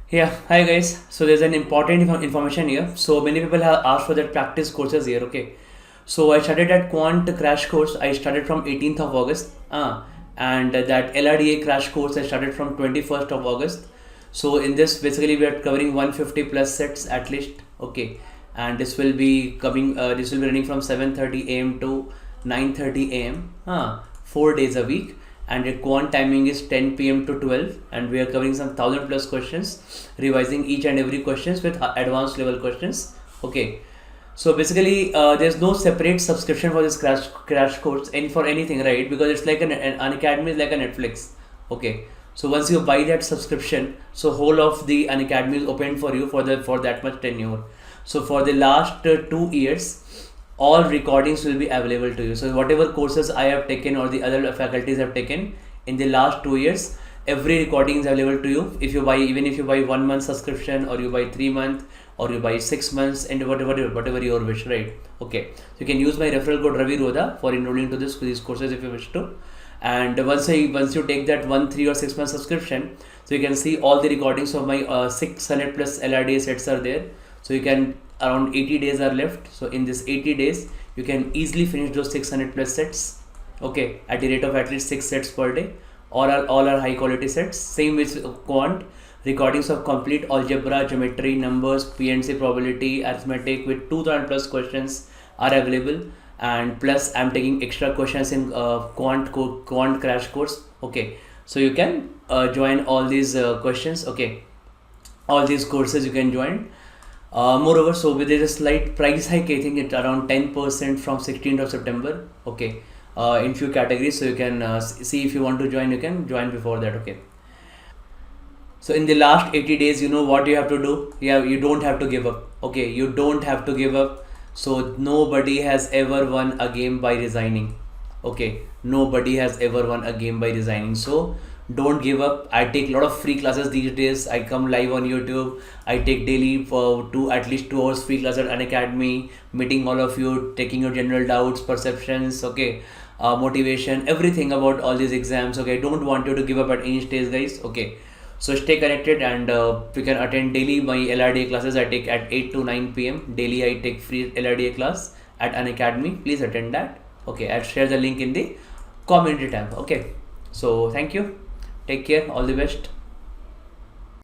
Yeah, hi guys. So there's an important information here. So many people have asked for that practice courses here. Okay, so I started that Quant crash course. I started from 18th of August. And that LRDI crash course I started from 21st of August. So in this, basically we are covering 150 plus sets at least. Okay, and this will be coming. This will be running from 7:30 a.m. to 9:30 a.m. 4 days a week, and the quant timing is 10 p.m. to 12, and we are covering some 1,000 plus questions, revising each and every questions with advanced level questions. Okay, so basically there's no separate subscription for this crash course and for anything, right? Because it's like an academy is like a Netflix. Okay, so once you buy that subscription, so whole of the an academy is open for you for that much tenure. So for the last 2 years, all recordings will be available to you. So whatever courses I have taken or the other faculties have taken in the last 2 years, every recording is available to you. If you buy, even if you buy 1 month subscription, or you buy 3 month, or you buy 6 months, and whatever your wish, right? Okay, so you can use my referral code Ravi Roda for enrolling to these courses if you wish to. And once you take that 1, 3 or 6 month subscription, so you can see all the recordings of my 600 plus LRDA sets are there. So you can, around 80 days are left. So in this 80 days, you can easily finish those 600 plus sets. Okay, at the rate of at least 6 sets per day. All are high quality sets. Same with quant. Recordings of complete algebra, geometry, numbers, PNC, probability, arithmetic with 2000 plus questions are available. And plus I'm taking extra questions in quant crash course. Okay, so you can join all these questions. Okay, all these courses you can join. Moreover, so with a slight price hike, I think it's around 10% from 16th of September. Okay, in few categories, so you can see if you want to join, you can join before that. Okay. So in the last 80 days, you know what you have to do. Yeah, you don't have to give up. Okay, you don't have to give up. So nobody has ever won a game by resigning. Okay, nobody has ever won a game by resigning. So don't give up. I take a lot of free classes these days. I come live on YouTube. I take daily for at least 2 hours free class at an academy, meeting all of you, taking your general doubts, perceptions. Okay, motivation, everything about all these exams. Okay, don't want you to give up at any stage, guys. Okay, so stay connected, and you can attend daily my LRDA classes. I take at 8 to 9 p.m. daily. I take free LRDA class at an academy. Please attend that. Okay, I'll share the link in the community tab. Okay, so thank you. Take care. All the best.